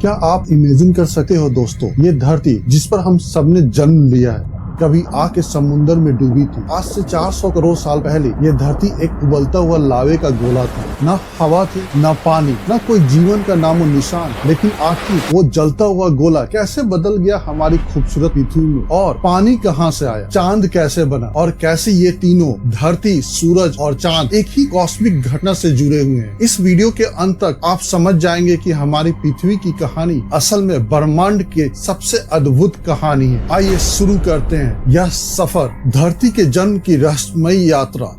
क्या आप इमेजिन कर सकते हो दोस्तों, ये धरती जिस पर हम सबने जन्म लिया है कभी आग के समुद्र में डूबी थी। आज से 400 करोड़ साल पहले ये धरती एक उबलता हुआ लावे का गोला था। न हवा थी, न पानी, न कोई जीवन का नामो निशान। लेकिन आखिर वो जलता हुआ गोला कैसे बदल गया हमारी खूबसूरत पृथ्वी में, और पानी कहाँ से आया, चांद कैसे बना, और कैसे ये तीनों धरती, सूरज और चांद एक ही कॉस्मिक घटना से जुड़े हुए हैं। इस वीडियो के अंत तक आप समझ जाएंगे कि हमारी पृथ्वी की कहानी असल में ब्रह्मांड के सबसे अद्भुत कहानी है। आइए शुरू करते हैं यह सफर, धरती के जन्म की रहस्यमयी यात्रा।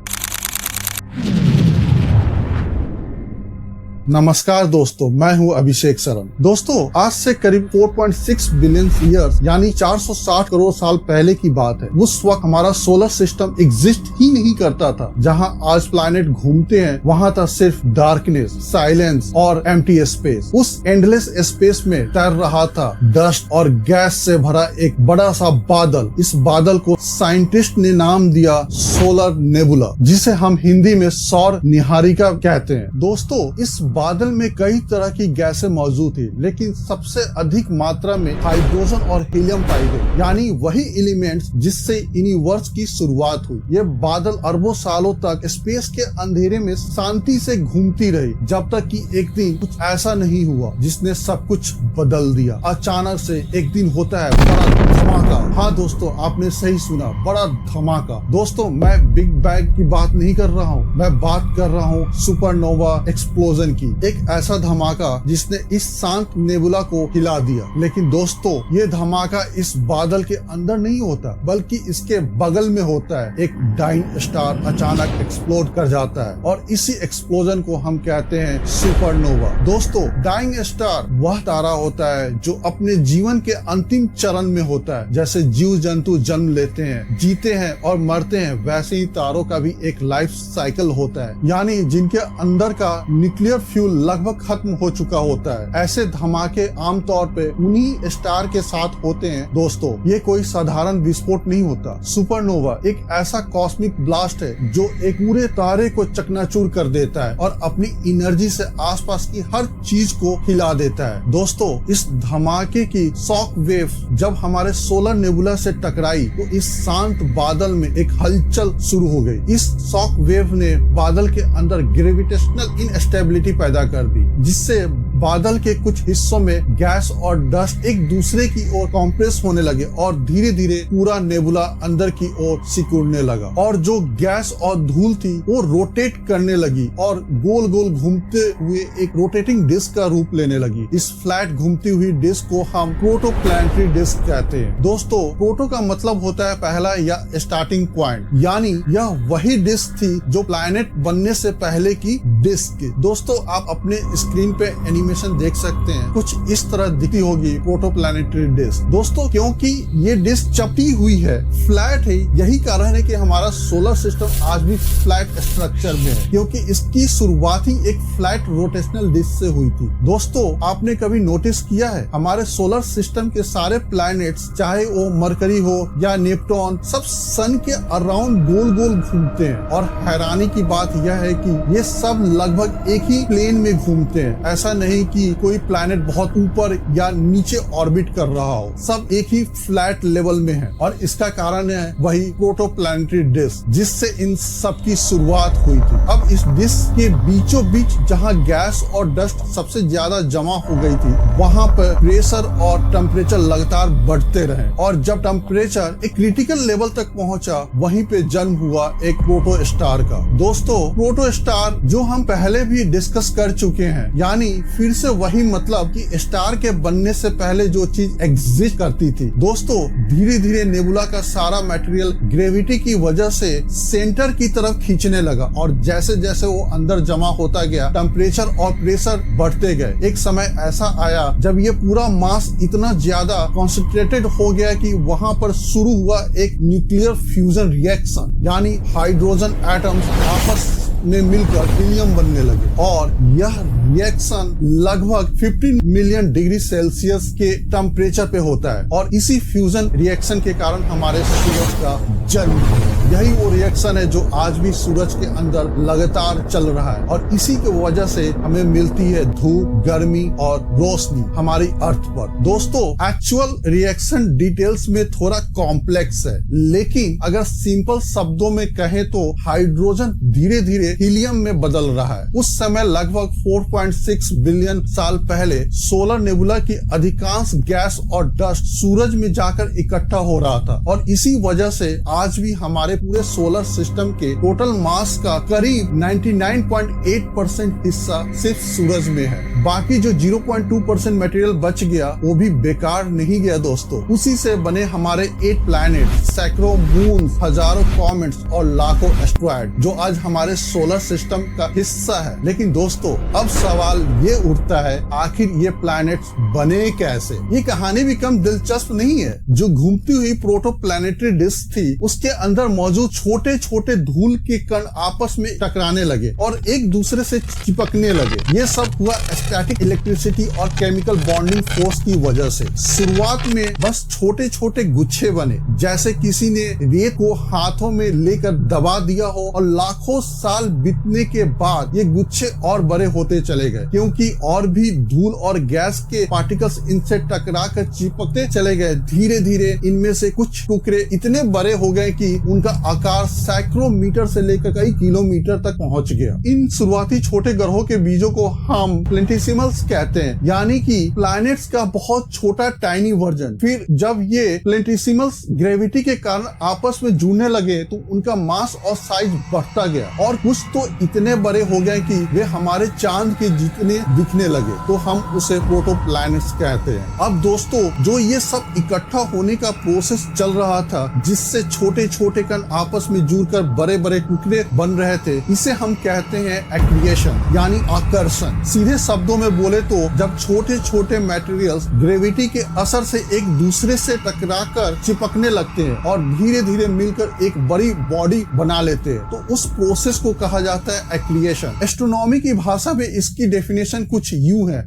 नमस्कार दोस्तों, मैं हूं अभिषेक शरण। दोस्तों, आज से करीब 4.6 बिलियन ईयर्स यानी 460 करोड़ साल पहले की बात है। उस वक्त हमारा सोलर सिस्टम एग्जिस्ट ही नहीं करता था। जहां आज प्लैनेट घूमते हैं वहां था सिर्फ डार्कनेस, साइलेंस और एम्प्टी स्पेस। उस एंडलेस स्पेस में तैर रहा था डस्ट और गैस से भरा एक बड़ा सा बादल। इस बादल को साइंटिस्ट ने नाम दिया सोलर नेबुला, जिसे हम हिंदी में सौर निहारिका कहते हैं। दोस्तों, इस बादल में कई तरह की गैसें मौजूद थी, लेकिन सबसे अधिक मात्रा में हाइड्रोजन और हीलियम पाई गई, यानी वही एलिमेंट्स जिससे यूनिवर्स की शुरुआत हुई। ये बादल अरबों सालों तक स्पेस के अंधेरे में शांति से घूमती रही, जब तक कि एक दिन कुछ ऐसा नहीं हुआ जिसने सब कुछ बदल दिया। अचानक से एक दिन होता है बड़ा धमाका। हाँ दोस्तों, आपने सही सुना, बड़ा धमाका। दोस्तों, मैं बिग बैंग की बात नहीं कर रहा हूँ, मैं बात कर रहा हूँ सुपरनोवा एक्सप्लोजन की। एक ऐसा धमाका जिसने इस शांत नेबुला को हिला दिया। लेकिन दोस्तों, ये धमाका इस बादल के अंदर नहीं होता, बल्कि इसके बगल में होता है। एक डाइंग स्टार अचानक एक्सप्लोड कर जाता है, और इसी एक्सप्लोजन को हम कहते हैं सुपरनोवा। दोस्तों, डाइंग स्टार वह तारा होता है जो अपने जीवन के अंतिम चरण में होता है। जैसे जीव जंतु जन्म लेते हैं, जीते हैं और मरते हैं, वैसे ही तारों का भी एक लाइफ साइकिल होता है, यानी जिनके अंदर का न्यूक्लियर फ्यूल लगभग खत्म हो चुका होता है। ऐसे धमाके आमतौर पे उन्हीं स्टार के साथ होते हैं। दोस्तों, ये कोई साधारण विस्फोट नहीं होता। सुपरनोवा एक ऐसा कॉस्मिक ब्लास्ट है जो एक पूरे तारे को चकनाचूर कर देता है और अपनी एनर्जी से आसपास की हर चीज को हिला देता है। दोस्तों, इस धमाके की शॉक वेव जब हमारे सोलर नेबुला से टकराई तो इस शांत बादल में एक हलचल शुरू हो गई। इस शॉक वेव ने बादल के अंदर ग्रेविटेशनल इनस्टेबिलिटी पैदा कर दी, जिससे बादल के कुछ हिस्सों में गैस और डस्ट एक दूसरे की ओर कॉम्प्रेस होने लगे और धीरे धीरे पूरा नेबुला अंदर की ओर सिकुड़ने लगा। और जो गैस और धूल थी वो रोटेट करने लगी और गोल गोल घूमते हुए एक रोटेटिंग डिस्क का रूप लेने लगी। इस फ्लैट घूमती हुई डिस्क को हम प्रोटोप्लैनेटरी डिस्क कहते हैं। दोस्तों, प्रोटो का मतलब होता है पहला या स्टार्टिंग पॉइंट, यानी यह वही डिस्क थी जो प्लैनेट बनने से पहले की डिस्क। दोस्तों, आप अपने स्क्रीन पे एनिमेशन देख सकते हैं, कुछ इस तरह दिखती होगी प्रोटोप्लैनेटरी डिस्क। दोस्तों, क्योंकि ये डिस्क चपटी हुई है, फ्लैट है, यही कारण है कि हमारा सोलर सिस्टम आज भी फ्लैट स्ट्रक्चर में है, क्योंकि इसकी शुरुआत ही एक फ्लैट रोटेशनल डिस्क से हुई थी। दोस्तों, आपने कभी नोटिस किया है हमारे सोलर सिस्टम के सारे प्लैनेट्स, चाहे वो मरकरी हो या नेपटून, सब सन के अराउंड गोल गोल घूमते हैं। और हैरानी की बात यह है कि ये सब लगभग एक ही प्लेन में घूमते हैं। ऐसा नहीं कि कोई प्लैनेट बहुत ऊपर या नीचे ऑर्बिट कर रहा हो, सब एक ही फ्लैट लेवल में है। और इसका कारण है वही प्रोटोप्लैनेटरी डिस्क, जिससे इन सब की शुरुआत हुई थी। अब इस डिस्क के बीचों बीच जहां गैस और डस्ट सबसे ज्यादा जमा हो गई थी, वहां पर प्रेशर और टेम्परेचर लगातार बढ़ते रहे, और जब टेम्परेचर एक क्रिटिकल लेवल तक पहुंचा, वहीं पे जन्म हुआ एक प्रोटो स्टार का। दोस्तों, प्रोटो स्टार जो हम पहले भी डिस्कस कर चुके हैं, यानी फिर से वही मतलब कि स्टार के बनने से पहले जो चीज एग्जिस्ट करती थी। दोस्तों, धीरे धीरे नेबुला का सारा मटेरियल ग्रेविटी की वजह से सेंटर की तरफ खींचने लगा, और जैसे जैसे वो अंदर जमा होता गया, टेम्परेचर और प्रेशर बढ़ते गए। एक समय ऐसा आया जब ये पूरा मास इतना ज्यादा कॉन्सेंट्रेटेड हो गया कि वहां पर शुरू हुआ एक न्यूक्लियर फ्यूजन रिएक्शन, यानी हाइड्रोजन एटम्स आपस में मिलकर हीलियम बनने लगे। और यह रिएक्शन लगभग 15 मिलियन डिग्री सेल्सियस के टेम्परेचर पे होता है, और इसी फ्यूजन रिएक्शन के कारण हमारे सूरज का जन्म। यही वो रिएक्शन है जो आज भी सूरज के अंदर लगातार चल रहा है और इसी की वजह से हमें मिलती है धूप, गर्मी और रोशनी हमारी अर्थ पर। दोस्तों, एक्चुअल रिएक्शन डिटेल्स में थोड़ा कॉम्प्लेक्स है, लेकिन अगर सिंपल शब्दों में कहें तो हाइड्रोजन धीरे धीरे हीलियम में बदल रहा है। उस समय लगभग 4.6 बिलियन साल पहले सोलर नेबुला की अधिकांश गैस और डस्ट सूरज में जाकर इकट्ठा हो रहा था और इसी वजह से आज भी हमारे पूरे सोलर सिस्टम के टोटल मास का करीब 99.8% हिस्सा सिर्फ सूरज में है। बाकी जो 0.2% मटेरियल बच गया वो भी बेकार नहीं गया दोस्तों। उसी से बने हमारे 8 प्लैनेट, सैकड़ों मून, हजारों कॉमेट्स और लाखों एस्ट्रॉयड जो आज हमारे सोलर सिस्टम का हिस्सा है। लेकिन दोस्तों, अब सवाल ये उठता है, आखिर ये प्लैनेट्स बने कैसे? ये कहानी भी कम दिलचस्प नहीं है। जो घूमती हुई प्रोटोप्लैनेटरी डिस्क थी, उसके अंदर मौजूद छोटे छोटे धूल के कण आपस में टकराने लगे और एक दूसरे से चिपकने लगे। ये सब हुआ स्टैटिक इलेक्ट्रिसिटी और केमिकल बॉन्डिंग फोर्स की वजह से। शुरुआत में बस छोटे छोटे गुच्छे बने, जैसे किसी ने रेत को हाथों में लेकर दबा दिया हो, और लाखों साल बीतने के बाद ये गुच्छे और बड़े होते चले गए, क्योंकि और भी धूल और गैस के पार्टिकल्स इनसे टकरा कर चिपकते चले गए। धीरे धीरे इनमें से कुछ टुकड़े इतने बड़े हो गए कि उनका आकार सैकड़ों मीटर से लेकर कई किलोमीटर तक पहुंच गया। इन शुरुआती छोटे ग्रहों के बीजों को हम प्लेनेटेसिमल्स कहते हैं, यानी कि प्लैनेट्स का बहुत छोटा टाइनी वर्जन। फिर जब ये प्लेनेटेसिमल्स ग्रेविटी के कारण आपस में जुड़ने लगे तो उनका मास और साइज बढ़ता गया और कुछ तो इतने बड़े हो गए कि वे हमारे चांद के जितने दिखने लगे, तो हम उसे प्रोटोप्लैनेट्स कहते हैं। अब दोस्तों, जो ये सब इकट्ठा होने का प्रोसेस चल रहा था, जिससे छोटे छोटे कण आपस में जुड़कर बड़े बड़े टुकड़े बन रहे थे, इसे हम कहते हैं एक्रिएशन यानी आकर्षण। सीधे शब्दों में बोले तो जब छोटे छोटे मटेरियल्स ग्रेविटी के असर से एक दूसरे से टकराकर चिपकने लगते हैं और धीरे धीरे मिलकर एक बड़ी बॉडी बना लेते हैं, तो उस प्रोसेस को कहा जाता है एक्रिएशन। एस्ट्रोनॉमी की भाषा में इसकी डेफिनेशन कुछ यूं है: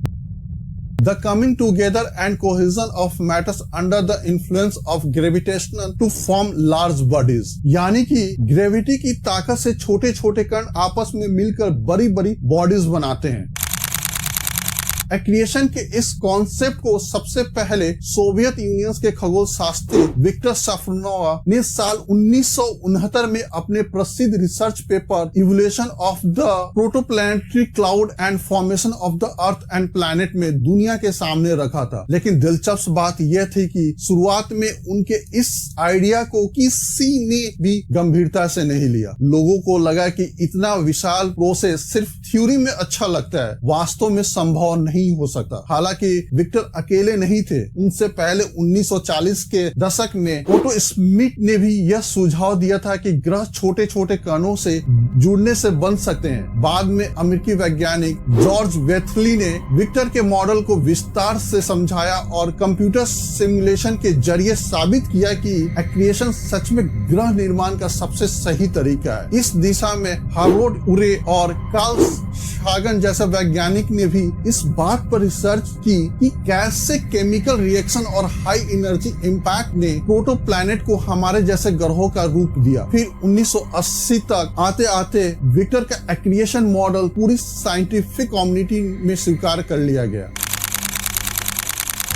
The coming together and cohesion of matters under the influence of gravitation to form large bodies। यानी कि ग्रेविटी की ताकत से छोटे छोटे कण आपस में मिलकर बड़ी बड़ी बॉडीज बनाते हैं। एक्रिएशन के इस कॉन्सेप्ट को सबसे पहले सोवियत यूनियन के खगोल शास्त्री विक्टर शाफरोनोव ने साल 1969 में अपने प्रसिद्ध research paper evolution of the protoplanetary cloud and formation of the earth and planet में दुनिया के सामने रखा था। लेकिन दिलचस्प बात यह थी कि शुरुआत में उनके इस आइडिया को किसी ने भी गंभीरता से नहीं लिया। लोगों को लगा कि इतना विशाल प्रोसेस सिर्फ थ्योरी में अच्छा लगता है, वास्तव में संभव नहीं हो सकता। हालांकि विक्टर अकेले नहीं थे। उनसे पहले 1940 के दशक में ओटो स्मिथ ने भी यह सुझाव दिया था कि ग्रह छोटे छोटे कणों से जुड़ने से बन सकते हैं। बाद में अमेरिकी वैज्ञानिक जॉर्ज वेथली ने विक्टर के मॉडल को विस्तार से समझाया और कंप्यूटर सिमुलेशन के जरिए साबित किया कि एक्रिएशन सच में ग्रह निर्माण का सबसे सही तरीका है। इस दिशा में हार्वर्ड उरे और कार्ल सागन जैसे वैज्ञानिक ने भी इस बात पर रिसर्च की कि कैसे केमिकल रिएक्शन और हाई एनर्जी इंपैक्ट ने प्रोटोप्लैनेट को हमारे जैसे ग्रहों का रूप दिया। फिर 1980 तक आते आते विक्टर का एक्रिएशन मॉडल पूरी साइंटिफिक कम्युनिटी में स्वीकार कर लिया गया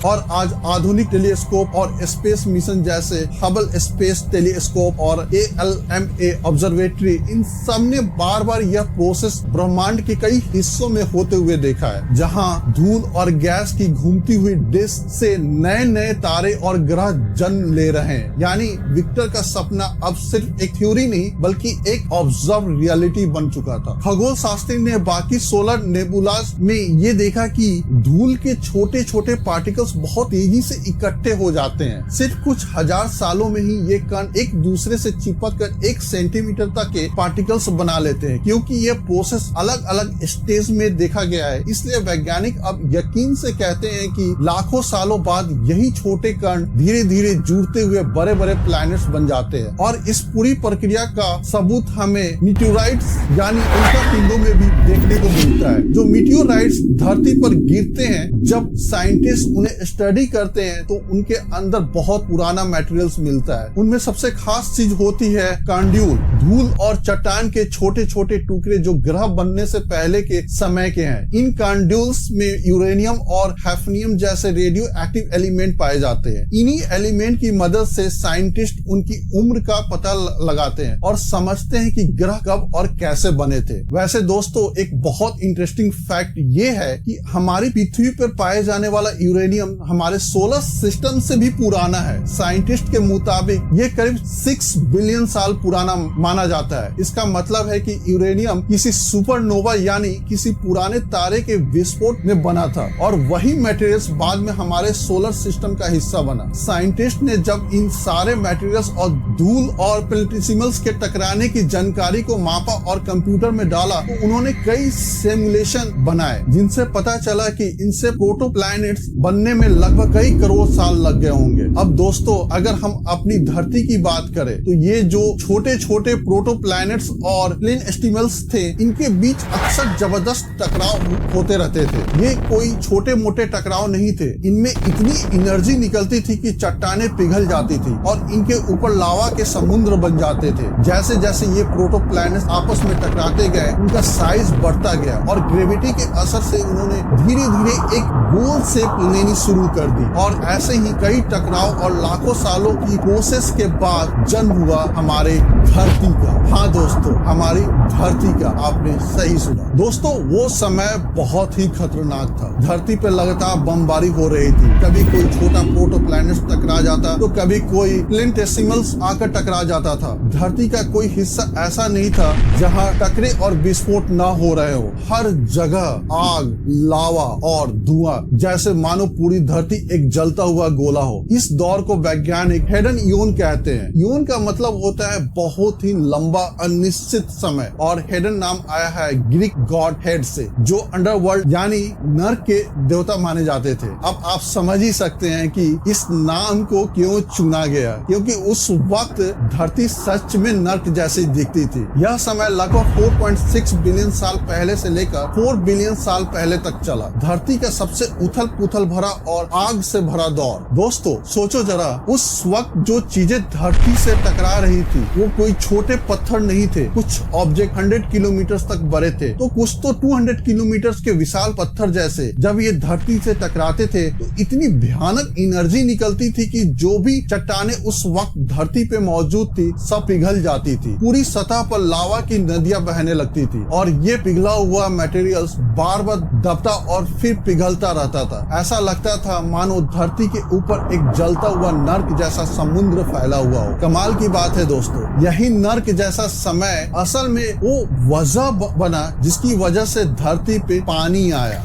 और आज आधुनिक टेलीस्कोप और स्पेस मिशन जैसे हबल स्पेस टेलीस्कोप और ALMA ऑब्जर्वेटरी, इन सब ने बार बार यह प्रोसेस ब्रह्मांड के कई हिस्सों में होते हुए देखा है, जहां धूल और गैस की घूमती हुई डिस्क से नए नए तारे और ग्रह जन्म ले रहे हैं। यानी विक्टर का सपना अब सिर्फ एक थ्योरी नहीं बल्कि एक ऑब्जर्व रियलिटी बन चुका था। खगोल शास्त्री ने बाकी सोलर नेबुलास में ये देखा कि धूल के छोटे छोटे पार्टिकल्स बहुत तेजी से इकट्ठे हो जाते हैं। सिर्फ कुछ हजार सालों में ही ये कण एक दूसरे से चिपक कर 1 सेंटीमीटर तक के पार्टिकल्स बना लेते हैं। क्योंकि ये प्रोसेस अलग अलग स्टेज में देखा गया है, इसलिए वैज्ञानिक अब यकीन से कहते हैं कि लाखों सालों बाद यही छोटे कण धीरे धीरे जुड़ते हुए बड़े बड़े प्लैनेट्स बन जाते हैं। और इस पूरी प्रक्रिया का सबूत हमें मीटियोराइट्स यानी उल्कापिंडों में भी देखने को मिलता है। जो मीटियोराइट्स धरती पर गिरते हैं, जब साइंटिस्ट उन्हें स्टडी करते हैं तो उनके अंदर बहुत पुराना मटेरियल्स मिलता है। उनमें सबसे खास चीज होती है कांड्यूल, धूल और चट्टान के छोटे छोटे टुकड़े जो ग्रह बनने से पहले के समय के हैं। इन कांड्यूल्स में यूरेनियम और हैफनियम जैसे रेडियो एक्टिव एलिमेंट पाए जाते हैं। इन्हीं एलिमेंट की मदद से साइंटिस्ट उनकी उम्र का पता लगाते हैं और समझते हैं कि ग्रह कब और कैसे बने थे। वैसे दोस्तों एक बहुत इंटरेस्टिंग फैक्ट ये है कि हमारी पृथ्वी पर पाए जाने वाला यूरेनियम हमारे सोलर सिस्टम से भी पुराना है। साइंटिस्ट के मुताबिक ये करीब 6 बिलियन साल पुराना माना जाता है। इसका मतलब है कि यूरेनियम किसी सुपरनोवा यानी किसी पुराने तारे के विस्फोट में बना था और वही मटेरियल्स बाद में हमारे सोलर सिस्टम का हिस्सा बना। साइंटिस्ट ने जब इन सारे मटेरियल्स और धूल और प्लेनेटेसिमल्स के टकराने की जानकारी को मापा और कंप्यूटर में डाला तो उन्होंने कई सिमुलेशन बनाए जिनसे पता चला कि इनसे प्रोटोप्लैनेट्स बनने में लगभग कई करोड़ साल लग गए होंगे। अब दोस्तों अगर हम अपनी धरती की बात करें तो ये जो छोटे छोटे प्रोटोप्लैनेट्स और प्लेनेटेसिमल्स थे इनके बीच अक्सर जबरदस्त टकराव होते रहते थे। ये कोई छोटे मोटे टकराव नहीं थे, इनमें इतनी एनर्जी निकलती थी कि चट्टानें पिघल जाती थी और इनके ऊपर लावा के समुद्र बन जाते थे। जैसे जैसे ये प्रोटोप्लैनेट्स आपस में टकराते गए उनका साइज बढ़ता गया और ग्रेविटी के असर से उन्होंने धीरे धीरे एक गोल शेप लेनी शुरू कर दी और ऐसे ही कई टकराव और लाखों सालों की प्रोसेस के बाद जन्म हुआ हमारे धरती का। हाँ दोस्तों, हमारी धरती का, आपने सही सुना दोस्तों। वो समय बहुत ही खतरनाक था। धरती पे लगातार बमबारी हो रही थी। कभी कोई छोटा प्रोटोप्लैनेट टकरा जाता तो कभी कोई प्लेनेटेसिमल्स आकर टकरा जाता था। धरती का कोई हिस्सा ऐसा नहीं था जहां टकरे और विस्फोट ना हो रहे हो। हर जगह आग, लावा और धुआं, जैसे मानो पूरी धरती एक जलता हुआ गोला हो। इस दौर को वैज्ञानिक हेडन ईओन कहते हैं। ईओन का मतलब होता है बहुत ही लंबा अनिश्चित समय और हेडन नाम आया है ग्रीक गॉड हेड से जो अंडरवर्ल्ड यानी नर्क के देवता माने जाते थे। अब आप समझ ही सकते हैं कि इस नाम को क्यों चुना गया, क्योंकि उस वक्त धरती सच में नर्क जैसी दिखती थी। यह समय लगभग 4.6 बिलियन साल पहले से लेकर 4 बिलियन साल पहले तक चला। धरती का सबसे उथल पुथल भरा और आग से भरा दौर। दोस्तों सोचो जरा, उस वक्त जो चीजें धरती से टकरा रही थी वो कोई छोटे पत्थर नहीं थे। कुछ ऑब्जेक्ट 100 किलोमीटर तक बड़े थे तो कुछ तो 200 किलोमीटर के विशाल पत्थर जैसे। जब ये धरती से टकराते थे तो इतनी भयानक एनर्जी निकलती थी कि जो भी चट्टानें उस वक्त धरती पे मौजूद थी सब पिघल जाती थी। पूरी सतह पर लावा की नदियां बहने लगती थी और ये पिघला हुआ मटेरियल्स बार बार दबता और फिर पिघलता रहता था। ऐसा लगता था मानो धरती के ऊपर एक जलता हुआ नर्क जैसा समुद्र फैला हुआ हो। कमाल की बात है दोस्तों, यही नर्क जैसा समय असल में वो वजह बना जिसकी वजह से धरती पे पानी आया।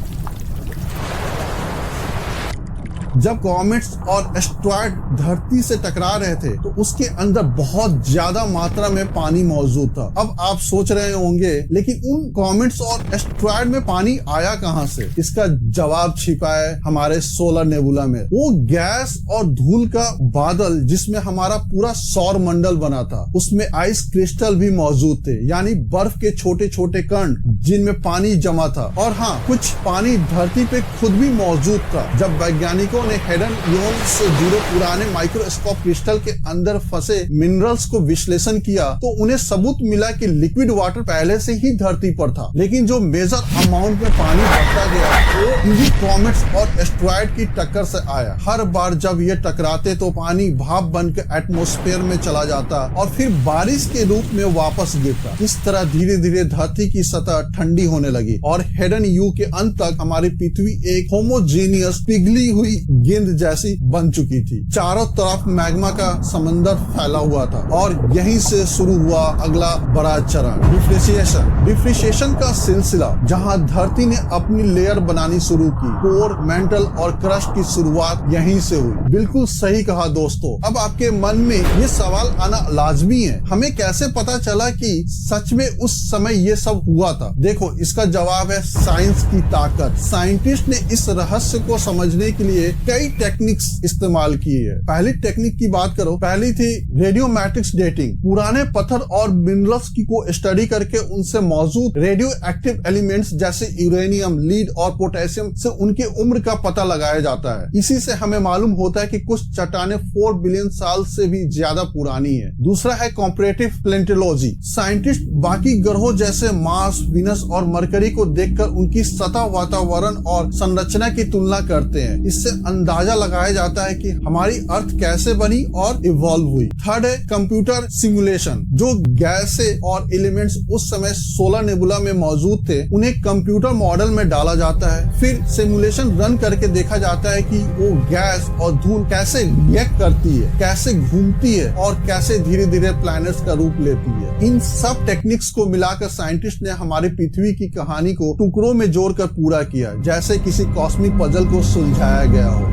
जब कॉमेट्स और एस्ट्रॉयड धरती से टकरा रहे थे तो उसके अंदर बहुत ज्यादा मात्रा में पानी मौजूद था। अब आप सोच रहे होंगे लेकिन उन कॉमेट्स और एस्ट्रॉयड में पानी आया कहां से? इसका जवाब छिपा है हमारे सोलर नेबुला में। वो गैस और धूल का बादल जिसमें हमारा पूरा सौर मंडल बना था, उसमें आइस क्रिस्टल भी मौजूद थे, यानी बर्फ के छोटे छोटे कण जिनमें पानी जमा था। और हाँ, कुछ पानी धरती पे खुद भी मौजूद था। जब वैज्ञानिकों ने हेडन ईओन से जुड़े पुराने माइक्रोस्कोप क्रिस्टल के अंदर फंसे मिनरल्स को विश्लेषण किया तो उन्हें सबूत मिला कि लिक्विड वाटर पहले से ही धरती पर था, लेकिन जो मेजर अमाउंट में पानी बढ़ता गया वो इन्हीं कॉमेट्स और एस्ट्रॉयड की टक्कर से आया। हर बार जब ये टकराते तो पानी भाप बनकर एटमॉस्फेयर में चला जाता और फिर बारिश के रूप में वापस गिरता। इस तरह धीरे धीरे धरती की सतह ठंडी होने लगी और हेडन यू के अंत तक हमारी पृथ्वी एक होमोजेनियस पिघली हुई गेंद जैसी बन चुकी थी। चारों तरफ मैग्मा का समंदर फैला हुआ था और यहीं से शुरू हुआ अगला बड़ा चरण, डिफ्रेशिएशन का सिलसिला, जहां धरती ने अपनी लेयर बनानी शुरू की। कोर, मेंटल और क्रस्ट की शुरुआत यहीं से हुई। बिल्कुल सही कहा दोस्तों। अब आपके मन में ये सवाल आना लाजमी है, हमें कैसे पता चला कि सच में उस समय ये सब हुआ था? देखो, इसका जवाब है साइंस की ताकत। साइंटिस्ट ने इस रहस्य को समझने के लिए कई टेक्निक्स इस्तेमाल की है। पहली टेक्निक की बात करो, पहली थी रेडियो मैट्रिक्स डेटिंग। पुराने पत्थर और मिनरल्स को स्टडी करके उनसे मौजूद रेडियो एक्टिव एलिमेंट्स जैसे यूरेनियम, लीड और पोटेशियम से उनकी उम्र का पता लगाया जाता है। इसी से हमें मालूम होता है कि कुछ चट्टानें 4 बिलियन साल से भी ज्यादा पुरानी है। दूसरा है कंपैरेटिव प्लेंटोलॉजी। साइंटिस्ट बाकी ग्रहों जैसे मार्स, वीनस और मरकरी को देखकर उनकी सतह, वातावरण और संरचना की तुलना करते हैं। इससे अंदाजा लगाया जाता है कि हमारी अर्थ कैसे बनी और इवॉल्व हुई। थर्ड है कंप्यूटर सिमुलेशन। जो गैसें और एलिमेंट्स उस समय सोलर नेबुला में मौजूद थे, उन्हें कंप्यूटर मॉडल में डाला जाता है। फिर सिमुलेशन रन करके देखा जाता है कि वो गैस और धूल कैसे रिएक्ट करती है, कैसे घूमती है और कैसे धीरे धीरे प्लैनेट्स का रूप लेती है। इन सब टेक्निक्स को मिलाकर साइंटिस्ट ने हमारी पृथ्वी की कहानी को टुकड़ों में जोड़कर पूरा किया, जैसे किसी कॉस्मिक पजल को सुलझाया गया हो।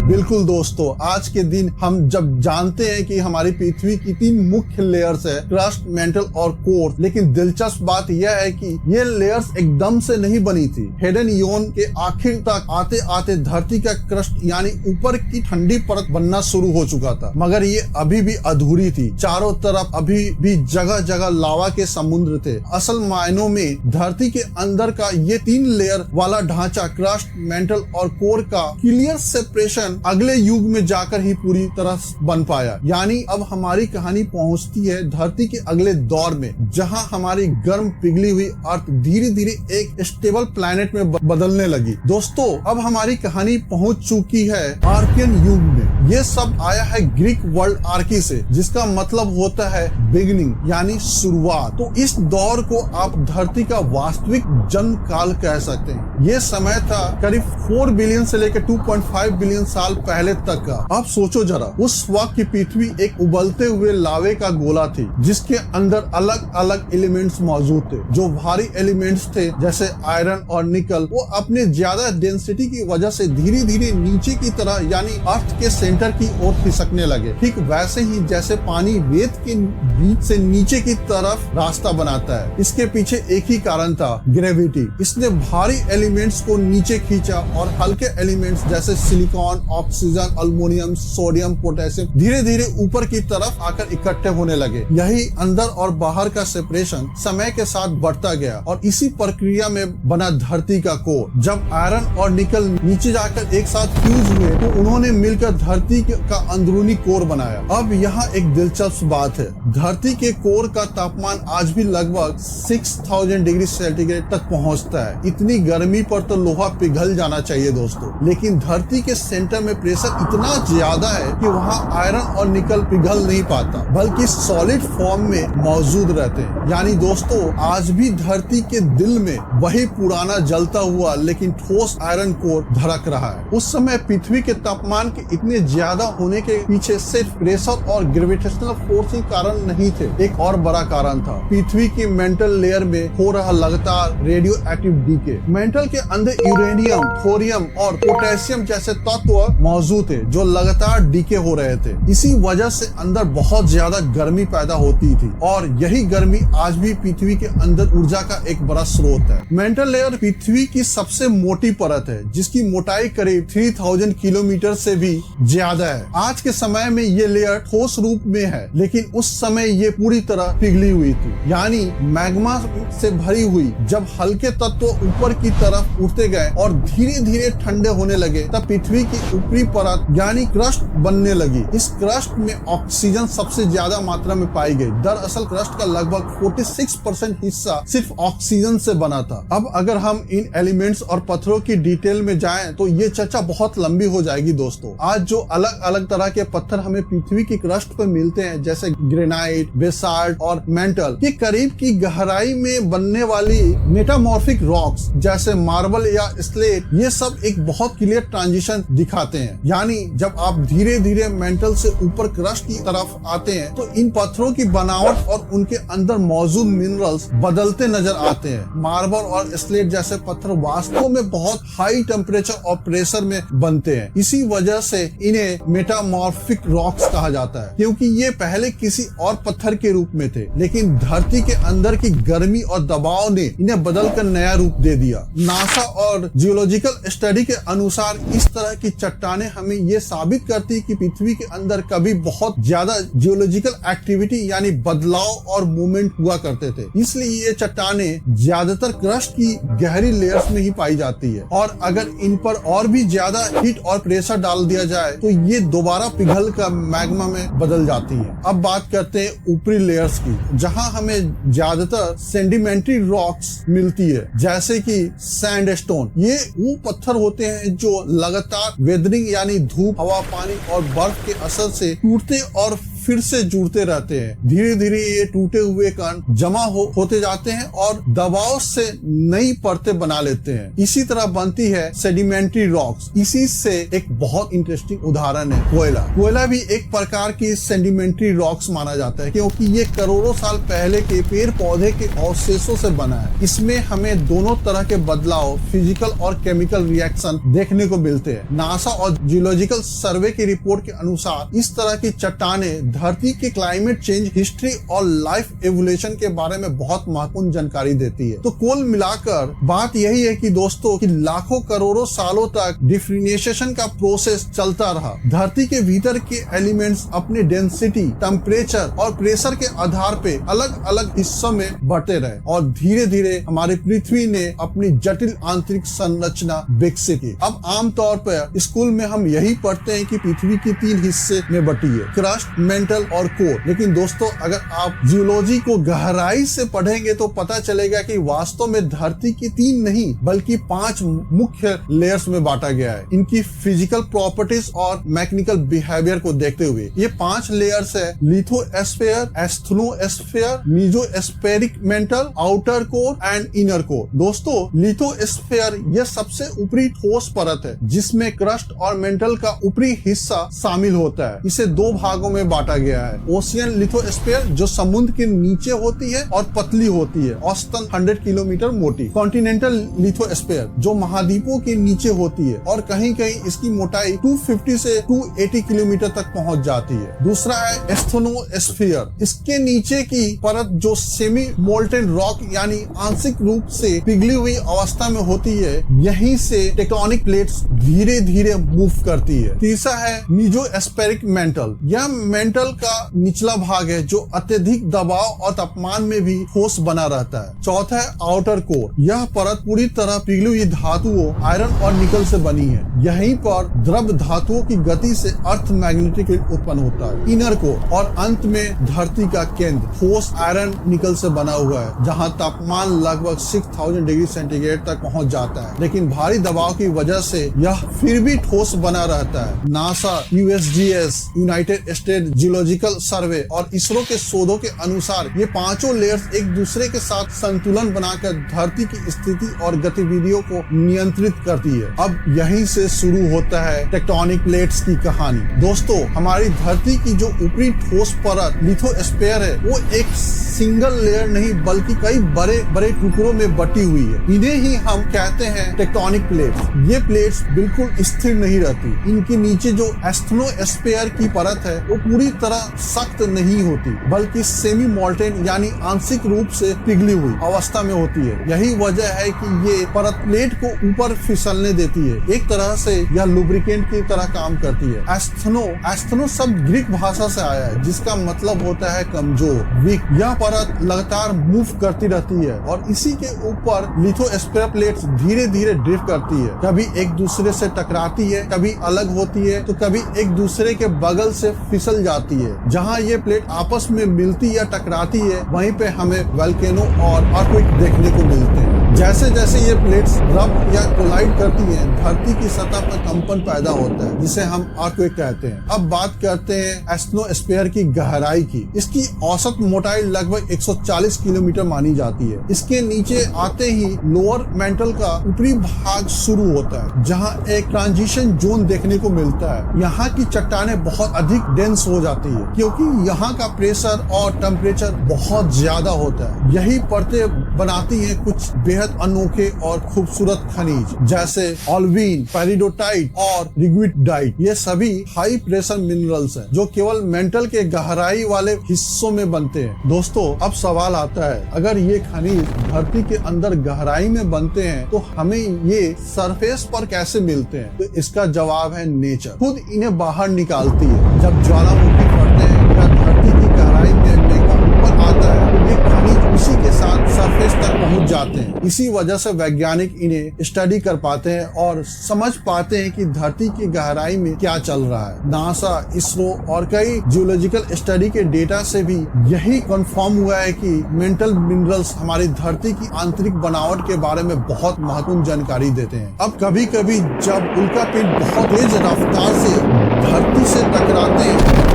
बिल्कुल दोस्तों, आज के दिन हम जब जानते हैं कि हमारी पृथ्वी की 3 मुख्य लेयर्स है, क्रस्ट, मेंटल और कोर, लेकिन दिलचस्प बात यह है कि ये लेयर्स एकदम से नहीं बनी थी। हेडन इयोन के आखिर तक आते आते धरती का क्रस्ट यानी ऊपर की ठंडी परत बनना शुरू हो चुका था, मगर ये अभी भी अधूरी थी। चारों तरफ अभी भी जगह जगह लावा के समुद्र थे। असल मायनों में धरती के अंदर का ये 3 लेयर वाला ढांचा, क्रस्ट, मेंटल और कोर का क्लियर सेपरेशन अगले युग में जाकर ही पूरी तरह बन पाया। यानी अब हमारी कहानी पहुंचती है धरती के अगले दौर में, जहां हमारी गर्म पिघली हुई अर्थ धीरे धीरे एक स्टेबल प्लैनेट में बदलने लगी। दोस्तों, अब हमारी कहानी पहुंच चुकी है आर्कियन युग में। ये सब आया है ग्रीक वर्ड आर्की से, जिसका मतलब होता है बिगिनिंग यानी शुरुआत। तो इस दौर को आप धरती का वास्तविक जन्म काल कह सकते हैं। ये समय था करीब 4 बिलियन से लेकर 2.5 बिलियन साल पहले तक का। अब सोचो जरा, उस वक्त की पृथ्वी एक उबलते हुए लावे का गोला थी, जिसके अंदर अलग अलग एलिमेंट्स मौजूद थे। जो भारी एलिमेंट्स थे जैसे आयरन और निकल, वो अपने ज्यादा डेंसिटी की वजह से धीरे धीरे नीचे की तरह यानी अर्थ के सेंटर की ओर खिसकने लगे। ठीक वैसे ही जैसे पानी रेत के बीच से नीचे की तरफ रास्ता बनाता है। इसके पीछे एक ही कारण था, ग्रेविटी। इसने भारी एलिमेंट्स को नीचे खींचा और हल्के एलिमेंट्स जैसे silicon, oxygen, aluminium, sodium, potassium धीरे धीरे ऊपर की तरफ आकर इकट्ठे होने लगे। यही अंदर और बाहर का सेपरेशन समय के साथ बढ़ता गया और इसी प्रक्रिया में बना धरती का कोर। जब आयरन और निकल नीचे जाकर एक साथ फ्यूज हुए तो उन्होंने मिलकर धरती का अंदरूनी कोर बनाया। अब यहाँ एक दिलचस्प बात है, धरती के कोर का तापमान आज भी लगभग 6000 डिग्री सेंटीग्रेड तक पहुँचता है। इतनी गर्मी पर तो लोहा पिघल जाना चाहिए दोस्तों, लेकिन धरती के सेंटर में प्रेशर इतना ज्यादा है कि वहाँ आयरन और निकल पिघल नहीं पाता, बल्कि सॉलिड फॉर्म में मौजूद रहते हैं। यानी दोस्तों, आज भी धरती के दिल में वही पुराना जलता हुआ लेकिन ठोस आयरन कोर धड़क रहा है। उस समय पृथ्वी के तापमान के इतने ज्यादा होने के पीछे सिर्फ प्रेशर और ग्रेविटेशनल फोर्स ही कारण नहीं थे, एक और बड़ा कारण था, पृथ्वी की मेंटल लेयर में हो रहा लगातार रेडियो एक्टिव डीके। मेंटल के अंदर यूरेनियम, थोरियम और पोटेशियम जैसे तत्व मौजूद थे जो लगातार डीके हो रहे थे। इसी वजह से अंदर बहुत ज्यादा गर्मी पैदा होती थी और यही गर्मी आज भी पृथ्वी के अंदर ऊर्जा का एक बड़ा स्रोत है। मेंटल लेयर पृथ्वी की सबसे मोटी परत है, जिसकी मोटाई करीब 3000 किलोमीटर से भी ज्यादा है। आज के समय में ये लेयर ठोस रूप में है, लेकिन उस समय ये पूरी तरह पिघली हुई थी, यानी मैग्मा से भरी हुई। जब हल्के तत्व ऊपर की तरफ उठते गए और धीरे धीरे ठंडे होने लगे, तब पृथ्वी की ऊपरी परत यानी क्रस्ट बनने लगी। इस क्रस्ट में ऑक्सीजन सबसे ज्यादा मात्रा में पाई गई। दरअसल क्रस्ट का लगभग 46% हिस्सा सिर्फ ऑक्सीजन से बना था। अब अगर हम इन एलिमेंट्स और पत्थरों की डिटेल में जाएं तो ये चर्चा बहुत लंबी हो जाएगी दोस्तों। आज जो अलग अलग तरह के पत्थर हमें पृथ्वी की क्रस्ट पर मिलते हैं, जैसे ग्रेनाइट, बेसाल्ट और मेंटल, ये करीब की गहराई में बनने वाली मेटामॉर्फिक रॉक्स जैसे मार्बल या स्लेट, ये सब एक बहुत क्लियर ट्रांजिशन दिखाते जाते हैं। यानी जब आप धीरे धीरे मेंटल से ऊपर क्रस्ट की तरफ आते हैं तो इन पत्थरों की बनावट और उनके अंदर मौजूद मिनरल्स बदलते नजर आते हैं। मार्बल और स्लेट जैसे पत्थर वास्तव में बहुत हाई टेम्परेचर और प्रेशर में बनते हैं। इसी वजह से इन्हें मेटामॉर्फिक रॉक्स कहा जाता है, क्योंकि ये पहले किसी और पत्थर के रूप में थे, लेकिन धरती के अंदर की गर्मी और दबाव ने इन्हें बदलकर नया रूप दे दिया। नासा और जियोलॉजिकल स्टडी के अनुसार इस तरह की चट्टानें हमें ये साबित करती है कि पृथ्वी के अंदर कभी बहुत ज्यादा जियोलॉजिकल एक्टिविटी यानी बदलाव और मूवमेंट हुआ करते थे। इसलिए ये चट्टानें ज्यादातर क्रस्ट की गहरी लेयर्स में ही पाई जाती है, और अगर इन पर और भी ज्यादा हीट और प्रेशर डाल दिया जाए तो ये दोबारा पिघल कर मैग्मा में बदल जाती है। अब बात करते हैं ऊपरी लेयर्स की, जहां हमें ज्यादातर सेडिमेंट्री रॉक्स मिलती है, जैसे कि सैंडस्टोन। ये वो पत्थर होते हैं जो लगातार वेदरिंग यानी धूप, हवा, पानी और बर्फ के असर से टूटते और फिर से जुड़ते रहते हैं। धीरे धीरे ये टूटे हुए कण जमा होते जाते हैं और दबाव से नई परतें बना लेते हैं। इसी तरह बनती है सेडिमेंट्री रॉक्स। इसी से एक बहुत इंटरेस्टिंग उदाहरण है कोयला। कोयला भी एक प्रकार की सेडिमेंट्री रॉक्स माना जाता है, क्योंकि ये करोड़ों साल पहले के पेड़ पौधे के अवशेषों से बना है। इसमें हमें दोनों तरह के बदलाव, फिजिकल और केमिकल रिएक्शन देखने को मिलते हैं। नासा और जियोलॉजिकल सर्वे की रिपोर्ट के अनुसार इस तरह की चट्टानें धरती के क्लाइमेट चेंज, हिस्ट्री और लाइफ एवोल्यूशन के बारे में बहुत महत्वपूर्ण जानकारी देती है। तो कुल मिलाकर बात यही है कि दोस्तों कि लाखों करोड़ों सालों तक डिफ्रेंशिएशन का प्रोसेस चलता रहा। धरती के भीतर के एलिमेंट्स अपने डेंसिटी, टेम्परेचर और प्रेशर के आधार पे अलग अलग हिस्सों में बटे रहे, और धीरे धीरे हमारी पृथ्वी ने अपनी जटिल आंतरिक संरचना विकसित की। अब आमतौर पर स्कूल में हम यही पढ़ते हैं कि पृथ्वी की 3 हिस्से में बटी है, क्रस्ट, मेंटल और कोर। लेकिन दोस्तों अगर आप जियोलॉजी को गहराई से पढ़ेंगे तो पता चलेगा कि वास्तव में धरती की 3 नहीं बल्कि 5 मुख्य लेयर्स में बांटा गया है। इनकी फिजिकल प्रॉपर्टीज और मैकेनिकल बिहेवियर को देखते हुए ये 5 लेयर्स है: lithosphere, asthenosphere, mesospheric mantle, outer core and inner core. दोस्तों लिथोस्फीयर यह सबसे ऊपरी ठोस परत है, जिसमें क्रस्ट और मेंटल का ऊपरी हिस्सा शामिल होता है। इसे 2 भागों में बांटा गया है: ओशियन लिथोस्फीयर जो समुद्र के नीचे होती है और पतली होती है, औसतन 100 किलोमीटर मोटी; कॉन्टिनेंटल लिथोस्फीयर जो महाद्वीपों के नीचे होती है और कहीं कहीं इसकी मोटाई 250 से 280 किलोमीटर तक पहुंच जाती है। दूसरा है एस्थेनोस्फीयर, इसके नीचे की परत जो सेमी मोल्टेन रॉक यानी आंशिक रूप से पिघली हुई अवस्था में होती है, यहीं से टेक्टोनिक प्लेट्स धीरे धीरे मूव करती है। तीसरा है मेसोस्फेरिक मेंटल, यह मेंटल का निचला भाग है जो अत्यधिक दबाव और तापमान में भी ठोस बना रहता है। चौथा है आउटर कोर, यह परत पूरी तरह पिघली हुई धातुओं, आयरन और निकल से बनी है। यहीं पर द्रव धातुओं की गति से अर्थ मैग्नेटिक फील्ड उत्पन्न होता है। इनर कोर और अंत में धरती का केंद्र ठोस आयरन निकल से बना हुआ है, जहां तापमान लगभग 6000 डिग्री सेंटीग्रेड तक पहुंच जाता है, लेकिन भारी दबाव की वजह से यह फिर भी ठोस बना रहता है। NASA, USGS, United State Geological Survey और इसरो के शोधों के अनुसार ये 5 लेयर्स एक दूसरे के साथ संतुलन बनाकर धरती की स्थिति और गतिविधियों को नियंत्रित करती है। अब यहीं से शुरू होता है टेक्टोनिक प्लेट्स की कहानी। दोस्तों हमारी धरती की जो ऊपरी ठोस परत लिथोस्फीयर है वो एक सिंगल लेयर नहीं बल्कि कई बड़े बड़े टुकड़ों में बटी हुई है। इन्हें ही हम कहते हैं टेक्टोनिक प्लेट्स। ये प्लेट्स बिल्कुल स्थिर नहीं रहती। इनके नीचे जो एस्थेनोस्फीयर की परत है वो पूरी तरह सख्त नहीं होती बल्कि सेमी मोल्टेन यानी आंशिक रूप से पिघली हुई अवस्था में होती है। यही वजह है कि ये परत प्लेट को ऊपर फिसलने देती है। एक तरह से यह लुब्रिकेंट की तरह काम करती है। एस्थेनो शब्द ग्रीक भाषा से आया है जिसका मतलब होता है कमजोर, वीक। यह परत लगातार मूव करती रहती है और इसी के ऊपर लिथोस्फीयर प्लेट्स धीरे धीरे ड्रिफ्ट करती है। कभी एक दूसरे से टकराती है, कभी अलग होती है तो कभी एक दूसरे के बगल से फिसल जाती है। जहां ये प्लेट आपस में मिलती या टकराती है वहीं पे हमें वोल्केनो और अर्थक्वेक देखने को मिलते हैं। जैसे जैसे ये प्लेट्स रब या कोलाइड करती हैं, धरती की सतह पर कंपन पैदा होता है, जिसे हम अर्थक्वेक कहते हैं। अब बात करते हैं एस्ट्रोस्फीयर की गहराई की। इसकी औसत मोटाई लगभग 140 किलोमीटर मानी जाती है। इसके नीचे आते ही लोअर मेंटल का ऊपरी भाग शुरू होता है, जहां एक ट्रांजिशन जोन देखने को मिलता है। यहाँ की चट्टानें बहुत अधिक डेंस हो जाती है, क्योंकि यहाँ का प्रेशर और टेम्परेचर बहुत ज्यादा होता है। यही परतें बनाती है कुछ बेहद अनोखे और खूबसूरत खनिज, जैसे ऑल्वीन, पेरिडोटाइट और रिग्विडाइट। ये सभी हाई प्रेशर मिनरल्स हैं, जो केवल मेंटल के गहराई वाले हिस्सों में बनते हैं। दोस्तों, अब सवाल आता है, अगर ये खनिज धरती के अंदर गहराई में बनते हैं, तो हमें ये सरफेस पर कैसे मिलते हैं? तो इसका जवाब है नेचर खुद इन्हें बाहर निकालती है। जब ज्वालामुखी फटते हैं या धरती की गहराई में ऊपर आता है, तो ये खनिज उसी के साथ सरफेस तक पहुंच जाते हैं। इसी वजह से वैज्ञानिक इन्हें स्टडी कर पाते हैं और समझ पाते हैं कि धरती की गहराई में क्या चल रहा है। नासा, इसरो और कई जियोलॉजिकल स्टडी के डेटा से भी यही कंफर्म हुआ है कि मेंटल मिनरल्स हमारी धरती की आंतरिक बनावट के बारे में बहुत महत्वपूर्ण जानकारी देते हैं। अब कभी कभी जब उल्कापिंड बहुत तेज रफ्तार से धरती से टकराते हैं,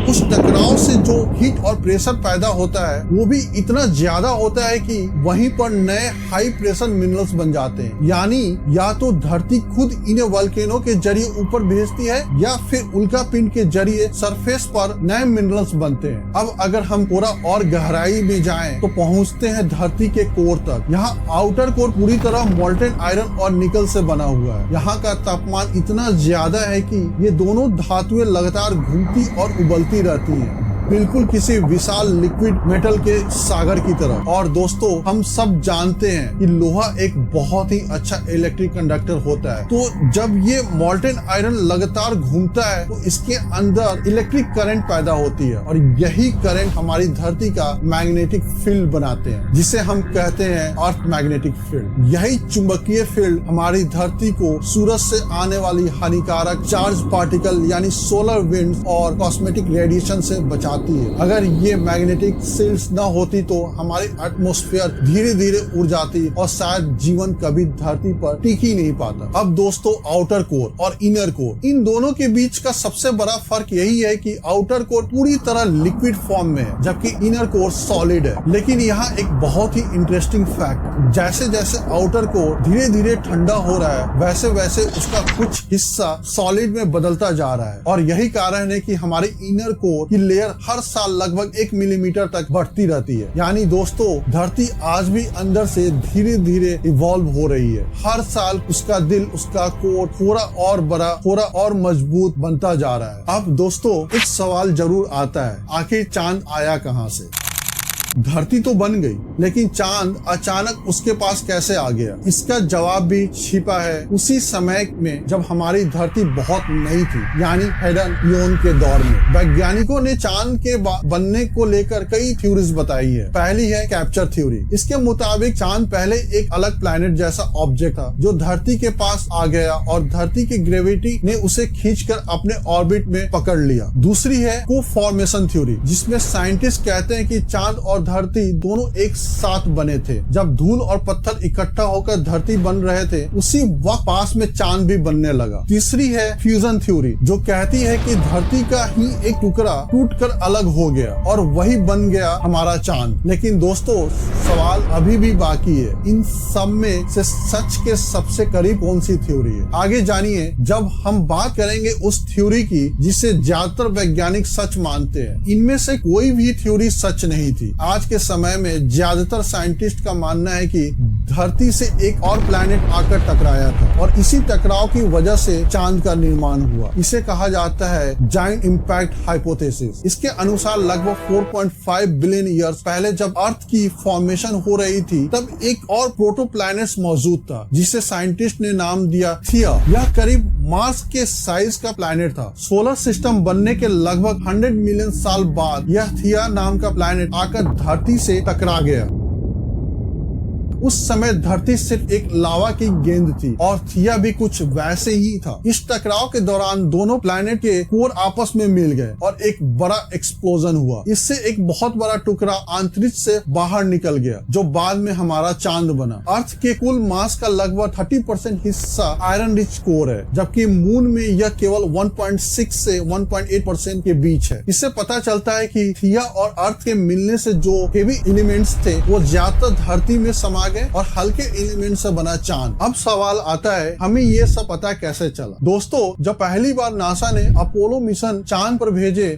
उस टकराव से जो हीट और प्रेशर पैदा होता है, वो भी इतना ज्यादा होता है कि वहीं पर नए हाई प्रेशर मिनरल्स बन जाते हैं। यानी या तो धरती खुद इन्हें वोल्केनो के जरिए ऊपर भेजती है, या फिर उल्कापिंड के जरिए सरफेस पर नए मिनरल्स बनते हैं। अब अगर हम थोड़ा और गहराई में जाएं, तो पहुंचते हैं धरती के कोर तक। यहाँ आउटर कोर पूरी तरह मोल्टेन आयरन और निकल से बना हुआ है। यहाँ का तापमान इतना ज्यादा है कि ये दोनों धातुएं लगातार घूमती और उबलती रहती हैं, बिल्कुल किसी विशाल लिक्विड मेटल के सागर की तरह। और दोस्तों, हम सब जानते हैं कि लोहा एक बहुत ही अच्छा इलेक्ट्रिक कंडक्टर होता है। तो जब ये मोल्टेन आयरन लगातार घूमता है, तो इसके अंदर इलेक्ट्रिक करंट पैदा होती है, और यही करंट हमारी धरती का मैग्नेटिक फील्ड बनाते हैं, जिसे हम कहते हैं अर्थ मैग्नेटिक फील्ड। यही चुंबकीय फील्ड हमारी धरती को सूरज से आने वाली हानिकारक चार्ज पार्टिकल यानी सोलर विंड्स और कॉस्मेटिक रेडिएशन से बचाती है। अगर ये मैग्नेटिक शील्ड्स न होती, तो हमारी एटमॉस्फेयर धीरे धीरे उड़ जाती और शायद जीवन कभी धरती पर टिक ही नहीं पाता। अब दोस्तों, आउटर कोर और इनर कोर, इन दोनों के बीच का सबसे बड़ा फर्क यही है कि आउटर कोर पूरी तरह लिक्विड फॉर्म में है, जबकि इनर कोर सॉलिड है। लेकिन यहाँ एक बहुत ही इंटरेस्टिंग फैक्ट, जैसे जैसे आउटर कोर धीरे धीरे ठंडा हो रहा है, वैसे वैसे उसका कुछ हिस्सा सॉलिड में बदलता जा रहा है। और यही कारण है कि हमारे इनर कोर की लेयर हर साल लगभग 1 मिलीमीटर तक बढ़ती रहती है। यानी दोस्तों, धरती आज भी अंदर से धीरे धीरे इवॉल्व हो रही है। हर साल उसका दिल, उसका कोर थोड़ा और बड़ा, थोड़ा और मजबूत बनता जा रहा है। अब दोस्तों, एक सवाल जरूर आता है, आखिर चांद आया कहाँ से? धरती तो बन गई, लेकिन चांद अचानक उसके पास कैसे आ गया? इसका जवाब भी छिपा है उसी समय में जब हमारी धरती बहुत नई थी, यानी हेडन योन के दौर में। वैज्ञानिकों ने चांद के बनने को लेकर कई थ्योरीज बताई है। पहली है कैप्चर थ्योरी। इसके मुताबिक चांद पहले एक अलग प्लैनेट जैसा ऑब्जेक्ट था, जो धरती के पास आ गया और धरती की ग्रेविटी ने उसे खींचकर अपने ऑर्बिट में पकड़ लिया। दूसरी है को फॉर्मेशन थ्योरी, जिसमें साइंटिस्ट कहते हैं कि चांद और धरती दोनों एक साथ बने थे। जब धूल और पत्थर इकट्ठा होकर धरती बन रहे थे, उसी वक्त पास में चांद भी बनने लगा। तीसरी है फ्यूजन थ्योरी, जो कहती है कि धरती का ही एक टुकड़ा टूटकर अलग हो गया और वही बन गया हमारा चांद। लेकिन दोस्तों, सवाल अभी भी बाकी है, इन सब में से सच के सबसे करीब कौन सी थ्योरी है? आगे जानिए जब हम बात करेंगे उस थ्योरी की जिसे ज्यादातर वैज्ञानिक सच मानते हैं। इनमें से कोई भी थ्योरी सच नहीं थी। आज के समय में ज्यादातर साइंटिस्ट का मानना है कि धरती से एक और प्लैनेट आकर टकराया था और इसी टकराव की वजह से चांद का निर्माण हुआ। इसे कहा जाता है जायंट इंपैक्ट हाइपोथेसिस। इसके अनुसार लगभग 4.5 बिलियन ईयर्स पहले जब अर्थ की फॉर्मेशन हो रही थी, तब एक और प्रोटोप्लैनेट मौजूद था, जिसे साइंटिस्ट ने नाम दिया थिया। यह करीब मार्स के साइज का प्लैनेट था। सोलर सिस्टम बनने के लगभग 100 मिलियन साल बाद यह थिया नाम का प्लैनेट आकर धरती से टकरा गया। उस समय धरती सिर्फ एक लावा की गेंद थी और थिया भी कुछ वैसे ही था। इस टकराव के दौरान दोनों प्लैनेट के कोर आपस में मिल गए और एक बड़ा एक्सप्लोजन हुआ। इससे एक बहुत बड़ा टुकड़ा अंतरिक्ष से बाहर निकल गया जो बाद में हमारा चांद बना। अर्थ के कुल मास का लगभग 30% हिस्सा आयरन रिच कोर है, जबकि मून में यह केवल 1.6 से 1.8% के बीच है। इससे पता चलता है कि थिया और अर्थ के मिलने से जो हेवी एलिमेंट्स थे वो ज्यादातर धरती में समा गए और हल्के एलिमेंट से बना चांद। अब सवाल आता है, हमें ये सब पता कैसे चला? दोस्तों, जब पहली बार नासा ने अपोलो मिशन चांद पर भेजे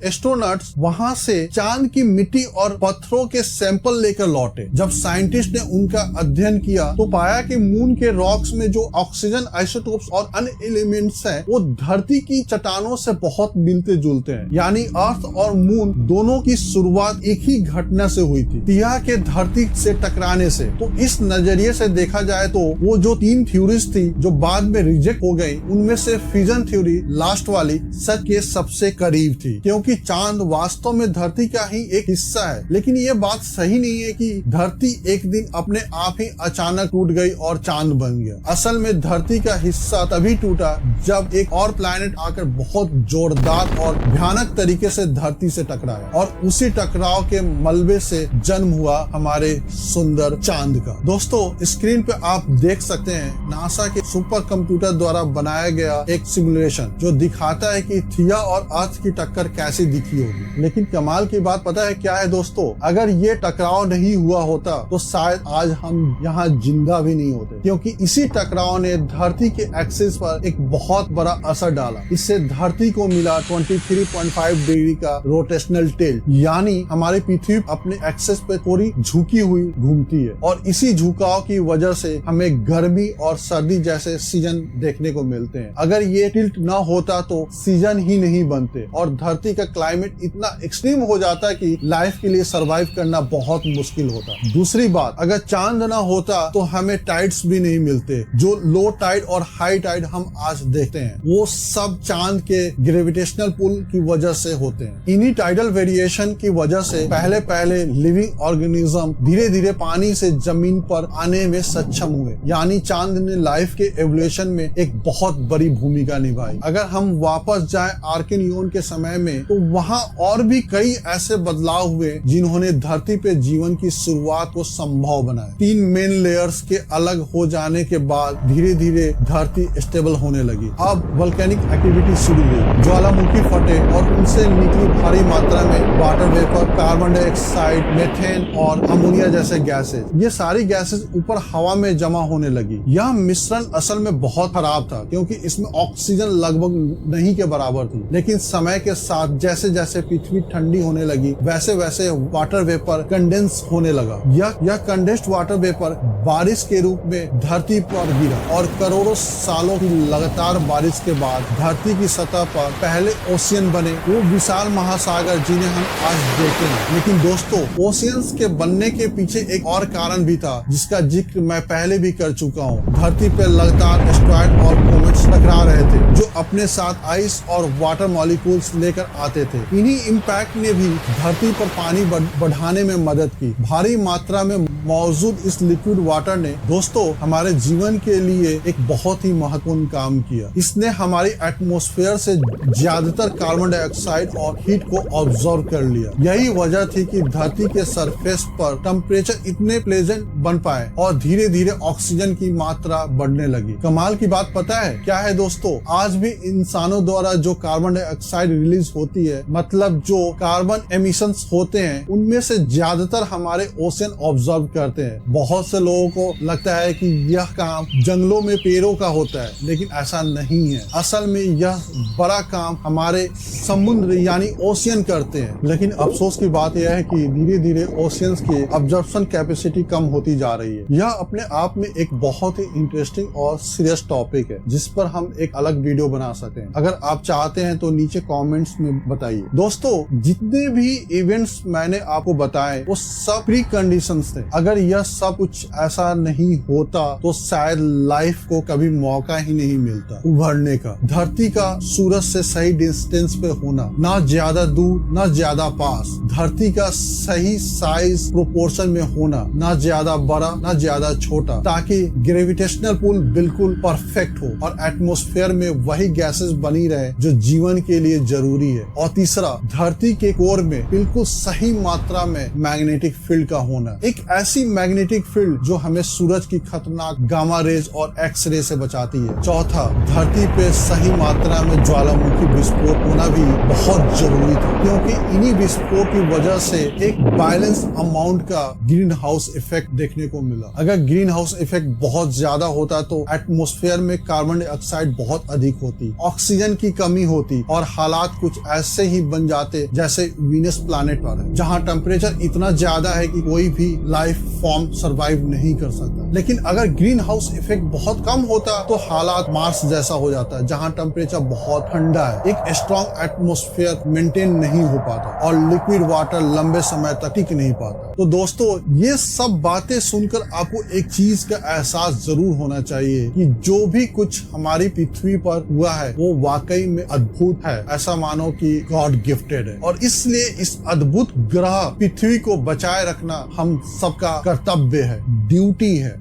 एस्ट्रोनॉट्स वहां से चांद की मिट्टी और पत्थरों के सैंपल लेकर लौटे। जब साइंटिस्ट ने उनका अध्ययन किया तो पाया कि मून के रॉक्स में जो ऑक्सीजन आइसोटोप्स और अन्य एलिमेंट्स हैं वो धरती की चट्टानों से बहुत मिलते जुलते हैं। यानी अर्थ और मून दोनों की शुरुआत एक ही घटना से हुई थी, थिया के धरती से टकराने से। तो इस नजरिए से देखा जाए तो वो जो 3 थ्योरीज थी जो बाद में रिजेक्ट हो गई, उनमें से फ्यूजन थ्योरी लास्ट वाली सच के सबसे करीब थी, क्योंकि चांद वास्तव में धरती का ही एक हिस्सा है। लेकिन ये बात सही नहीं है कि धरती एक दिन अपने आप ही अचानक टूट गई और चांद बन गया। असल में धरती का हिस्सा तभी टूटा जब एक और प्लैनेट आकर बहुत जोरदार और भयानक तरीके से धरती से टकराया और उसी टकराव के मलबे से जन्म हुआ हमारे सुंदर चांद का। दोस्तों, स्क्रीन पे आप देख सकते हैं नासा के सुपर कंप्यूटर द्वारा बनाया गया एक सिमुलेशन जो दिखाता है कि थिया और अर्थ की टक्कर कैसी दिखी होगी। लेकिन कमाल की बात पता है क्या है दोस्तों? अगर ये टकराव नहीं हुआ होता तो शायद आज हम यहाँ जिंदा भी नहीं होते, क्योंकि इसी टकराव ने धरती के एक्सिस पर एक बहुत बड़ा असर डाला। इससे धरती को मिला 23.5 डिग्री का रोटेशनल टिल्ट, यानी हमारी पृथ्वी अपने एक्सिस पे थोड़ी झुकी हुई घूमती है और इसी झुकाव की वजह से हमें गर्मी और सर्दी जैसे सीजन देखने को मिलते हैं। अगर ये टिल्ट ना होता तो सीजन ही नहीं बनते और धरती का क्लाइमेट इतना एक्सट्रीम हो जाता है कि लाइफ के लिए सरवाइव करना बहुत मुश्किल होता। दूसरी बात, अगर चांद ना होता तो हमें टाइड्स भी नहीं मिलते। जो लो टाइड और हाई टाइड हम आज देखते हैं वो सब चांद के ग्रेविटेशनल पुल की वजह से होते हैं। इन्हीं टाइडल वेरिएशन की वजह से पहले लिविंग ऑर्गेनिज्म धीरे धीरे पानी से जमीन पर आने में सक्षम हुए। यानी चांद ने लाइफ के एवोल्यूशन में एक बहुत बड़ी भूमिका निभाई। अगर हम वापस जाएं आर्कियन के समय में तो वहाँ और भी कई ऐसे बदलाव हुए जिन्होंने धरती पे जीवन की शुरुआत को संभव बनाया। 3 मेन लेयर्स के अलग हो जाने के बाद धीरे धीरे धरती स्टेबल होने लगी। अब वोल्केनिक एक्टिविटी शुरू हुई, ज्वालामुखी फटे और उनसे निकली भारी मात्रा में water vapour, carbon dioxide, methane और अमोनिया जैसे गैसेज। ये सारी गैसेज ऊपर हवा में जमा होने लगी। यह मिश्रण असल में बहुत खराब था क्योंकि इसमें ऑक्सीजन लगभग नहीं के बराबर थी। लेकिन समय के साथ जैसे जैसे पृथ्वी ठंडी होने लगी वैसे वैसे वाटर वेपर कंडेंस होने लगा। यह कंडेंस्ड वाटर वेपर बारिश के रूप में धरती पर गिरा और करोड़ों सालों की लगातार बारिश के बाद धरती की सतह पर पहले ओशियन बने, वो विशाल महासागर जिन्हें हम आज देखते हैं। लेकिन दोस्तों, ओशियंस के बनने के पीछे एक और कारण भी था जिसका जिक्र मैं पहले भी कर चुका हूँ। धरती पर लगातार एस्टेरॉयड और कॉमेट्स टकरा रहे थे जो अपने साथ आइस और वाटर मॉलिक्यूल्स लेकर आते थे। इन्हीं इम्पैक्ट ने भी धरती पर पानी बढ़ाने में मदद की। भारी मात्रा में मौजूद इस लिक्विड वाटर ने दोस्तों हमारे जीवन के लिए एक बहुत ही महत्वपूर्ण काम किया। इसने हमारी एटमॉस्फेयर से ज्यादातर कार्बन डाइऑक्साइड और हीट को ऑब्जॉर्व कर लिया। यही वजह थी कि धरती के सरफेस पर टेम्परेचर इतने प्लेजेंट बन पाए और धीरे धीरे ऑक्सीजन की मात्रा बढ़ने लगी। कमाल की बात पता है क्या है दोस्तों? आज भी इंसानों द्वारा जो कार्बन डाइऑक्साइड रिलीज होती है, मतलब जो कार्बन एमिशंस होते हैं, उनमें से ज्यादातर हमारे ओशन ऑब्जर्व करते हैं। बहुत से लोगों को लगता है कि यह काम जंगलों में पेड़ों का होता है, लेकिन ऐसा नहीं है। असल में यह बड़ा काम हमारे समुद्र यानी ओशियन करते हैं। लेकिन अफसोस की बात यह है कि धीरे धीरे ओशियंस की ऑब्जर्वेशन कैपेसिटी कम होती जा रही है। यह अपने आप में एक बहुत ही इंटरेस्टिंग और सीरियस टॉपिक है जिस पर हम एक अलग वीडियो बना सकते हैं। अगर आप चाहते हैं तो नीचे कमेंट्स में बताइए। दोस्तों जितने भी इवेंट्स मैंने आपको बताए वो सब प्री कंडीशंस थे। अगर यह सब कुछ ऐसा नहीं होता तो शायद लाइफ को कभी मौका ही नहीं मिलता उभरने का। धरती का सूरज से सही डिस्टेंस पे होना, ना ज्यादा दूर ना ज्यादा पास, धरती का सही साइज प्रोपोर्शन में होना, ना ज्यादा बड़ा ना ज्यादा छोटा, ताकि ग्रेविटेशनल पुल बिल्कुल परफेक्ट हो और एटमॉस्फेयर में वही गैसेस बनी रहे जो जीवन के लिए जरूरी है। और तीसरा, धरती के कोर में बिल्कुल सही मात्रा में मैग्नेटिक फील्ड का होना, एक ऐसी मैग्नेटिक फील्ड जो हमें सूरज की खतरनाक गामा रेज और एक्स रे से बचाती है। चौथा, धरती पे सही मात्रा में ज्वालामुखी विस्फोट होना भी बहुत जरूरी था, क्योंकि इन्हीं विस्फोट की वजह से एक बैलेंस अमाउंट का ग्रीन हाउस इफेक्ट देखने को मिला। अगर ग्रीन हाउस इफेक्ट बहुत ज्यादा होता तो एटमॉस्फेयर में कार्बन डाइऑक्साइड बहुत अधिक होती, ऑक्सीजन की कमी होती और हालात कुछ ऐसे ही बन जाते जैसे वीनस प्लैनेट पर है, जहां टेम्परेचर इतना ज्यादा है कि कोई भी लाइफ फॉर्म सरवाइव नहीं कर सकता। लेकिन अगर ग्रीन हाउस इफेक्ट बहुत कम होता तो हालात मार्स जैसा हो जाता है, जहां टेम्परेचर बहुत ठंडा है, एक स्ट्रॉन्ग एटमॉस्फेयर मेंटेन नहीं हो पाता और लिक्विड वाटर लंबे समय तक टिक नहीं पाता। तो दोस्तों ये सब बातें सुनकर आपको एक चीज का एहसास जरूर होना चाहिए कि जो भी कुछ हमारी पृथ्वी पर हुआ है वो वाकई में अद्भुत है। ऐसा मानो कि गॉड गिफ्टेड है और इसलिए इस अद्भुत ग्रह पृथ्वी को बचाए रखना हम सबका कर्तव्य है, ड्यूटी है।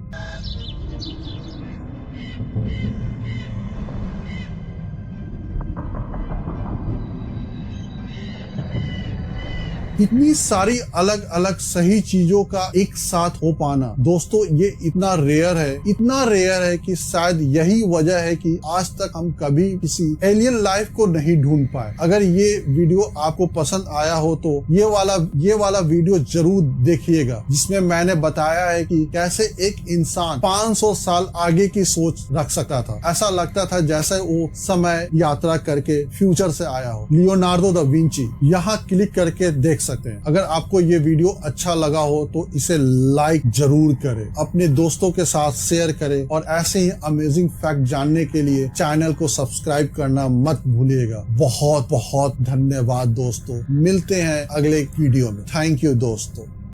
इतनी सारी अलग अलग सही चीजों का एक साथ हो पाना दोस्तों ये इतना रेयर है कि शायद यही वजह है कि आज तक हम कभी किसी एलियन लाइफ को नहीं ढूंढ पाए। अगर ये वीडियो आपको पसंद आया हो तो ये वाला वीडियो जरूर देखिएगा, जिसमें मैंने बताया है कि कैसे एक इंसान 500 साल आगे की सोच रख सकता था। ऐसा लगता था जैसे वो समय यात्रा करके फ्यूचर से आया हो। लियोनार्डो दा विंची, यहाँ क्लिक करके देख सकते हैं। अगर आपको ये वीडियो अच्छा लगा हो तो इसे लाइक जरूर करें, अपने दोस्तों के साथ शेयर करें और ऐसे ही अमेजिंग फैक्ट जानने के लिए चैनल को सब्सक्राइब करना मत भूलिएगा। बहुत बहुत धन्यवाद दोस्तों, मिलते हैं अगले वीडियो में। थैंक यू दोस्तों।